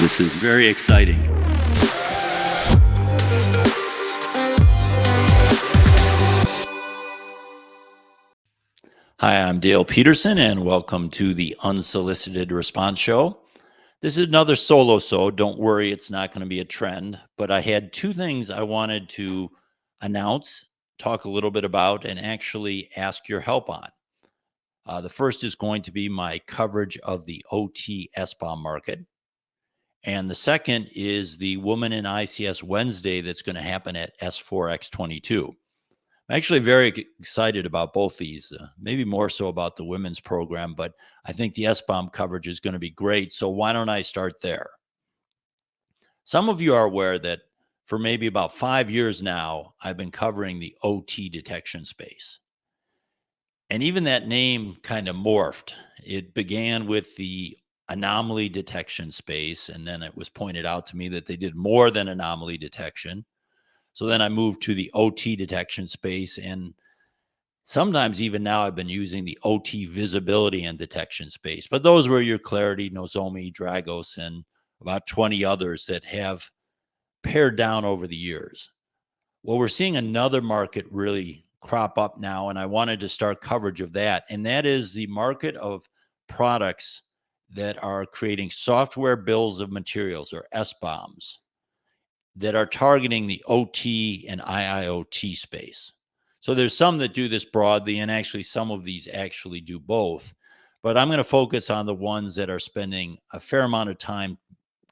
This is very exciting. Hi, I'm Dale Peterson, and welcome to the Unsolicited Response Show. This is another solosode. Don't worry, it's not going to be a trend, but I had two things I wanted to announce, talk a little bit about, and actually ask your help on. The first is going to be my coverage of the OT SBOM market. And the second is the Woman in ICS Wednesday that's going to happen at S4x22. I'm actually very excited about both these, maybe more so about the women's program, but I think the SBOM coverage is going to be great. So why don't I start there? Some of you are aware that for maybe about 5 years now, I've been covering the OT detection space. And even that name kind of morphed. It began with the anomaly detection space, and then it was pointed out to me that they did more than anomaly detection. So then I moved to the OT detection space, and sometimes even now I've been using the OT visibility and detection space. But those were your Clarity, Nozomi, Dragos, and about 20 others that have pared down over the years. Well, we're seeing another market really crop up now, and I wanted to start coverage of that. And that is the market of products that are creating software bills of materials, or SBOMs, that are targeting the OT and IIoT space. So there's some that do this broadly, and actually some of these actually do both. But I'm going to focus on the ones that are spending a fair amount of time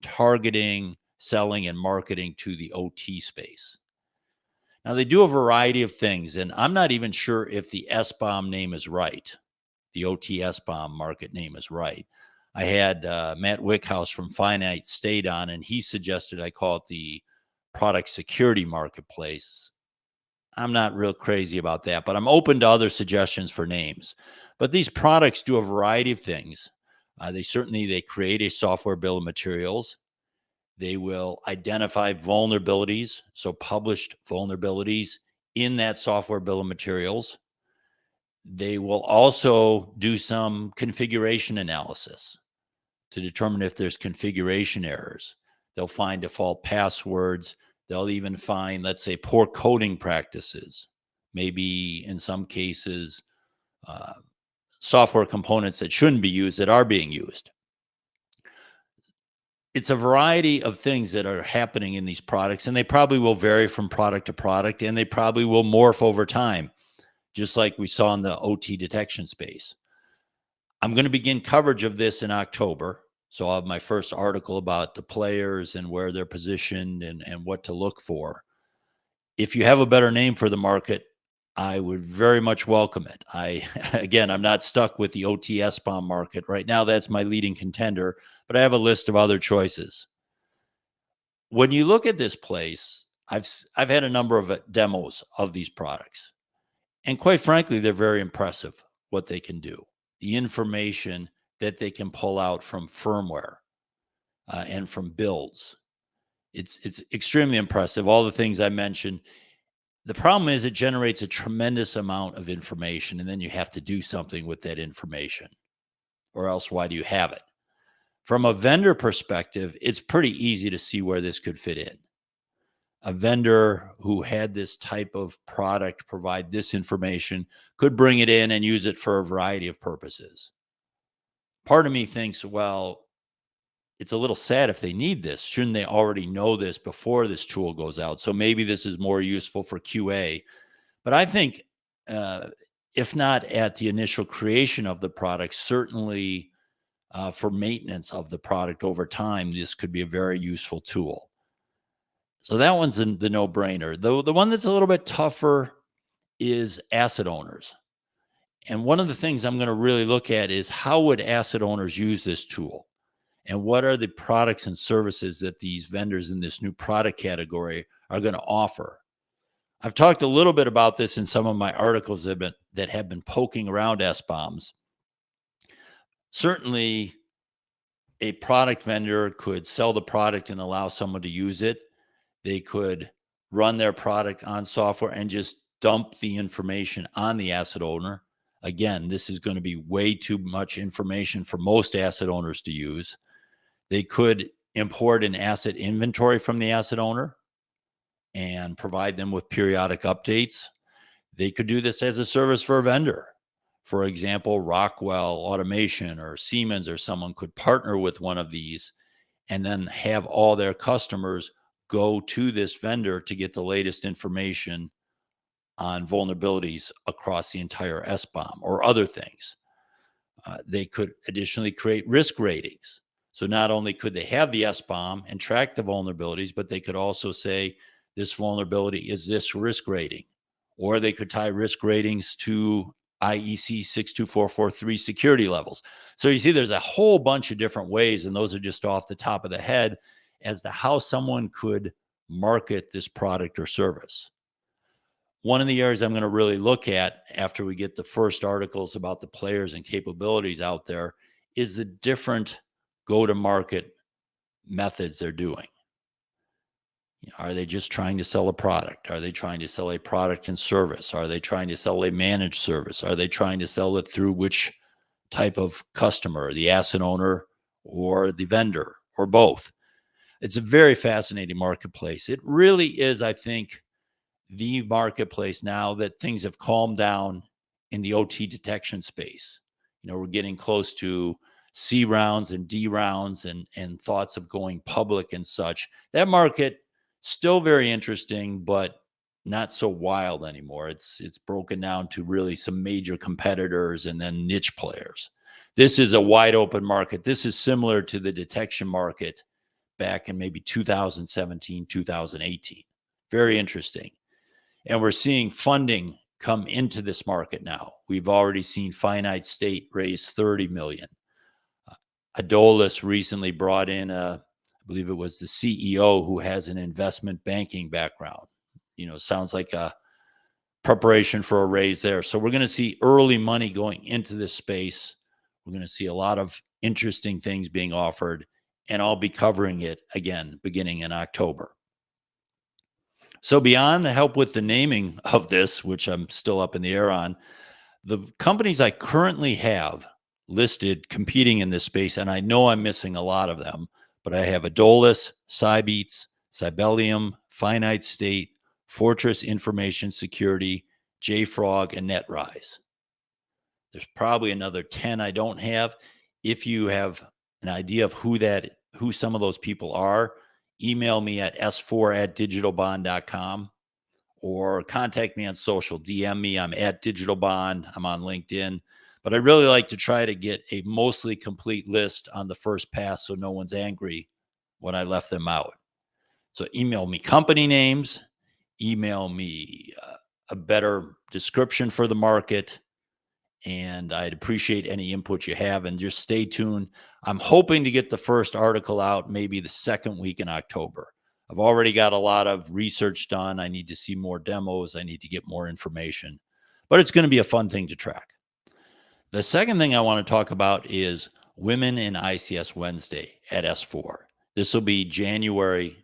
targeting, selling, and marketing to the OT space. Now, they do a variety of things, and I'm not even sure if the SBOM name is right. The OT SBOM market name is right. I had Matt Wickhouse from Finite State on, and he suggested I call it the product security marketplace. I'm not real crazy about that, but I'm open to other suggestions for names. But these products do a variety of things. They create a software bill of materials. They will identify vulnerabilities, so published vulnerabilities in that software bill of materials. They will also do some configuration analysis to determine if there's configuration errors. They'll find default passwords. They'll even find, let's say, poor coding practices. Maybe in some cases, software components that shouldn't be used that are being used. It's a variety of things that are happening in these products, and they probably will vary from product to product, and they probably will morph over time, just like we saw in the OT detection space. I'm going to begin coverage of this in October. So I'll have my first article about the players and where they're positioned and what to look for. If you have a better name for the market, I would very much welcome it. I'm not stuck with the OT SBOM market. Right now, that's my leading contender, but I have a list of other choices. When you look at this place, I've had a number of demos of these products. And quite frankly, they're very impressive what they can do. The information that they can pull out from firmware and from builds. It's extremely impressive. All the things I mentioned. The problem is it generates a tremendous amount of information, and then you have to do something with that information, or else why do you have it? From a vendor perspective, it's pretty easy to see where this could fit in. A vendor who had this type of product provide this information could bring it in and use it for a variety of purposes. Part of me thinks, well, it's a little sad if they need this. Shouldn't they already know this before this tool goes out? So maybe this is more useful for QA. But I think if not at the initial creation of the product, certainly for maintenance of the product over time, this could be a very useful tool. So that one's the no-brainer. The one that's a little bit tougher is asset owners. And one of the things I'm going to really look at is how would asset owners use this tool? And what are the products and services that these vendors in this new product category are going to offer? I've talked a little bit about this in some of my articles that have been poking around SBOMs. Certainly, a product vendor could sell the product and allow someone to use it. They could run their product on software and just dump the information on the asset owner. Again, this is going to be way too much information for most asset owners to use. They could import an asset inventory from the asset owner and provide them with periodic updates. They could do this as a service for a vendor. For example, Rockwell Automation or Siemens or someone could partner with one of these and then have all their customers go to this vendor to get the latest information on vulnerabilities across the entire SBOM or other things. They could additionally create risk ratings. So not only could they have the SBOM and track the vulnerabilities, but they could also say this vulnerability is this risk rating. Or they could tie risk ratings to IEC 62443 security levels. So you see, there's a whole bunch of different ways, and those are just off the top of the head as to how someone could market this product or service. One of the areas I'm going to really look at after we get the first articles about the players and capabilities out there is the different go-to-market methods they're doing. Are they just trying to sell a product? Are they trying to sell a product and service? Are they trying to sell a managed service? Are they trying to sell it through which type of customer, the asset owner or the vendor or both? It's a very fascinating marketplace. It really is, I think, the marketplace now that things have calmed down in the OT detection space. We're getting close to C rounds and D rounds and thoughts of going public and such. That market still very interesting, but not so wild anymore. It's broken down to really some major competitors and then niche players. This is a wide open market. This is similar to the detection market back in maybe 2017, 2018. Very interesting. And we're seeing funding come into this market now. We've already seen Finite State raise $30 million. Adolis recently brought in I believe it was the CEO who has an investment banking background. Sounds like a preparation for a raise there. So we're going to see early money going into this space. We're going to see a lot of interesting things being offered, and I'll be covering it again beginning in October. So beyond the help with the naming of this, which I'm still up in the air on, the companies I currently have listed competing in this space, and I know I'm missing a lot of them, but I have Adolis, Cybeats, Cybelium, Finite State, Fortress Information Security, JFrog, and NetRise. There's probably another 10 I don't have. If you have an idea of who some of those people are, email me at s4@digitalbond.com or contact me on social. DM me. I'm at digitalbond. I'm on LinkedIn. But I really like to try to get a mostly complete list on the first pass so no one's angry when I left them out. So email me company names, email me a better description for the market, and I'd appreciate any input you have, and just stay tuned. I'm hoping to get the first article out maybe the second week in October. I've already got a lot of research done. I need to see more demos. I need to get more information, but it's going to be a fun thing to track. The second thing I want to talk about is Women in ICS Wednesday at S4. This will be January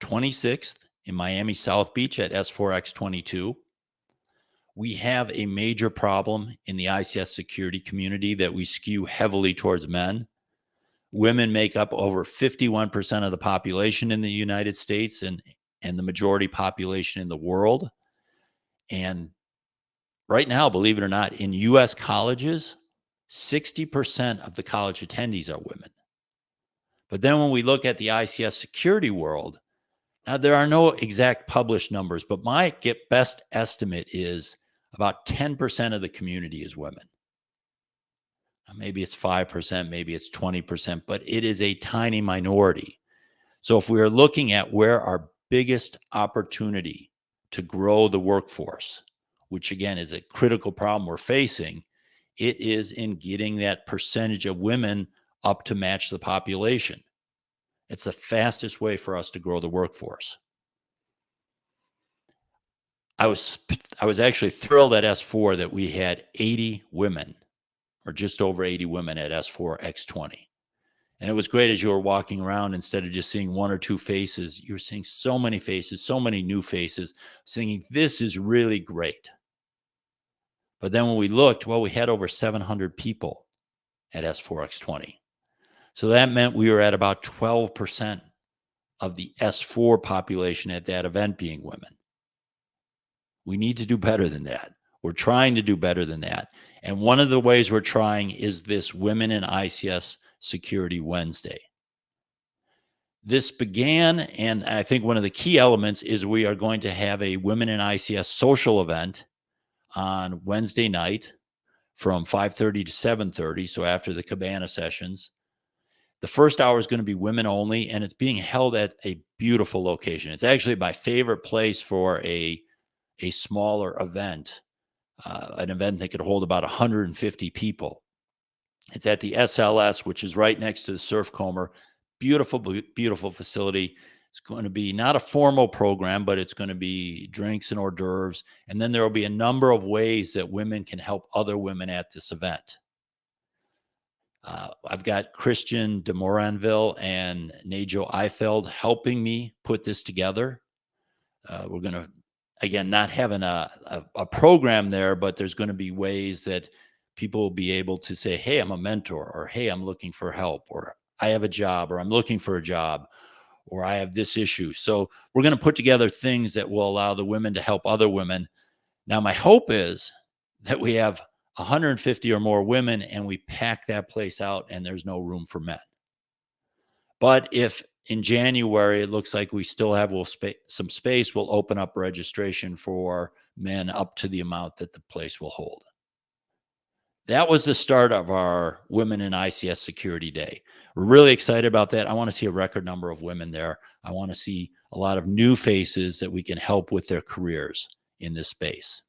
26th in Miami South Beach at S4x22. We have a major problem in the ICS security community that we skew heavily towards men. Women make up over 51% of the population in the United States and the majority population in the world. And right now, believe it or not, in U.S. colleges, 60% of the college attendees are women. But then when we look at the ICS security world, now there are no exact published numbers, but my best estimate is about 10% of the community is women. Now, maybe it's 5%, maybe it's 20%, but it is a tiny minority. So if we are looking at where our biggest opportunity to grow the workforce, which again is a critical problem we're facing, it is in getting that percentage of women up to match the population. It's the fastest way for us to grow the workforce. I was actually thrilled at S4 that we had 80 women, or just over 80 women at S4x20. And it was great as you were walking around, instead of just seeing one or two faces, you were seeing so many faces, so many new faces, thinking, this is really great. But then when we looked, well, we had over 700 people at S4x20. So that meant we were at about 12% of the S4 population at that event being women. We need to do better than that. We're trying to do better than that. And one of the ways we're trying is this Women in ICS Security Wednesday. This began, and I think one of the key elements is we are going to have a Women in ICS social event on Wednesday night from 5:30 to 7:30, so after the Cabana sessions. The first hour is going to be women only, and it's being held at a beautiful location. It's actually my favorite place for a smaller event, an event that could hold about 150 people. It's at the SLS, which is right next to the Surf Comber. Beautiful, beautiful facility. It's going to be not a formal program, but it's going to be drinks and hors d'oeuvres. And then there will be a number of ways that women can help other women at this event. I've got Christian de Moranville and Najo Eifeld helping me put this together. We're going to, again, not having a program there, but there's going to be ways that people will be able to say, hey, I'm a mentor, or hey, I'm looking for help, or I have a job, or I'm looking for a job, or I have this issue. So we're going to put together things that will allow the women to help other women. Now, my hope is that we have 150 or more women and we pack that place out and there's no room for men. But if in January it looks like we still have some space, we'll open up registration for men up to the amount that the place will hold. That was the start of our Women in ICS Security Day. We're really excited about that. I want to see a record number of women there. I want to see a lot of new faces that we can help with their careers in this space.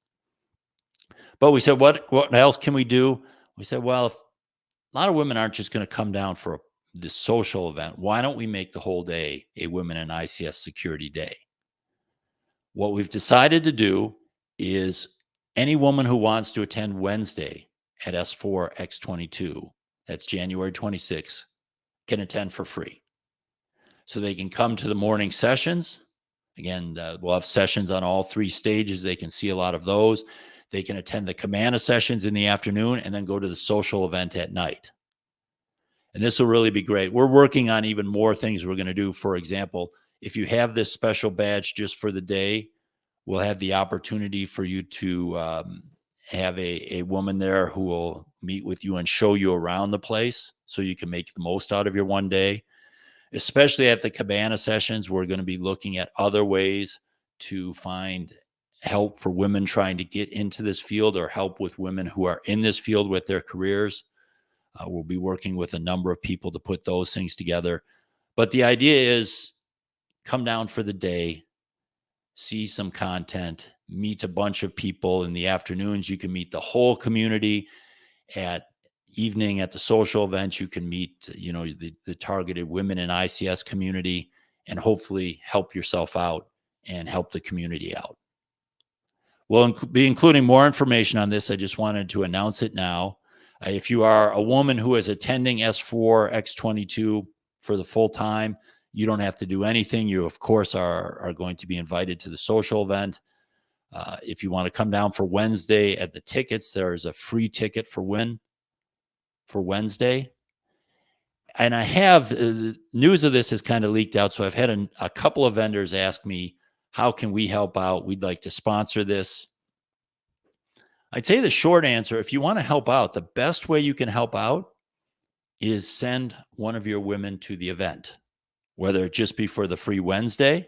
But we said, what else can we do? We said, well, if a lot of women aren't just going to come down for this social event, why don't we make the whole day a Women in ICS Security Day? What we've decided to do is any woman who wants to attend Wednesday at S4x22, that's January 26th, can attend for free. So they can come to the morning sessions. Again, we'll have sessions on all three stages. They can see a lot of those. They can attend the Cabana sessions in the afternoon and then go to the social event at night. And this will really be great. We're working on even more things we're going to do. For example, if you have this special badge just for the day, we'll have the opportunity for you to have a woman there who will meet with you and show you around the place so you can make the most out of your one day. Especially at the Cabana sessions, we're going to be looking at other ways to find help for women trying to get into this field or help with women who are in this field with their careers. We'll be working with a number of people to put those things together. But the idea is come down for the day, see some content, meet a bunch of people. In the afternoons, you can meet the whole community. At evening, at the social events, you can meet, the targeted Women in ICS community and hopefully help yourself out and help the community out. We'll be including more information on this. I just wanted to announce it now. If you are a woman who is attending S4x22 for the full time, you don't have to do anything. You, of course, are going to be invited to the social event. If you want to come down for Wednesday at the tickets, there is a free ticket for Wednesday. And I have news of this has kind of leaked out. So I've had a couple of vendors ask me, how can we help out? We'd like to sponsor this. I'd say the short answer, if you want to help out, the best way you can help out is send one of your women to the event, whether it just be for the free Wednesday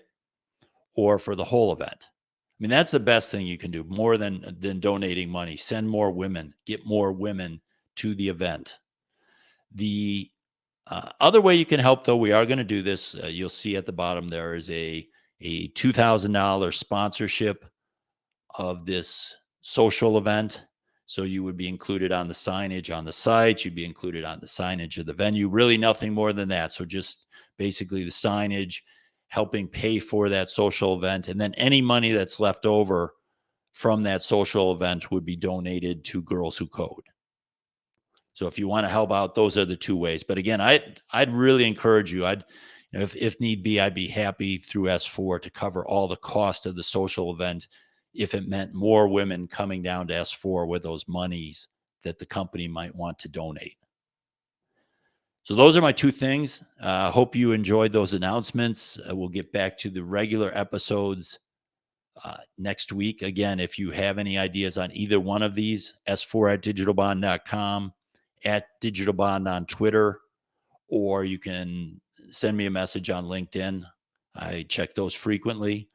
or for the whole event. I mean, that's the best thing you can do, more than donating money. Send more women, get more women to the event. The other way you can help, though, we are going to do this. You'll see at the bottom there is a $2,000 sponsorship of this social event. So you would be included on the signage on the site. You'd be included on the signage of the venue. Really nothing more than that. So just basically the signage, helping pay for that social event. And then any money that's left over from that social event would be donated to Girls Who Code. So if you want to help out, those are the two ways. But again, I'd really encourage you. If need be, I'd be happy through S4 to cover all the cost of the social event if it meant more women coming down to S4 with those monies that the company might want to donate. So those are my two things. Hope you enjoyed those announcements. We'll get back to the regular episodes next week. Again, if you have any ideas on either one of these, s4@digitalbond.com, @digitalbond on Twitter, or you can send me a message on LinkedIn. I check those frequently.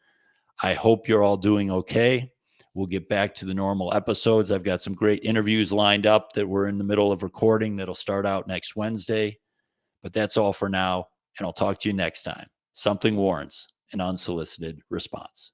I hope you're all doing okay. We'll get back to the normal episodes. I've got some great interviews lined up that we're in the middle of recording that'll start out next Wednesday. But that's all for now, and I'll talk to you next time. Something warrants an unsolicited response.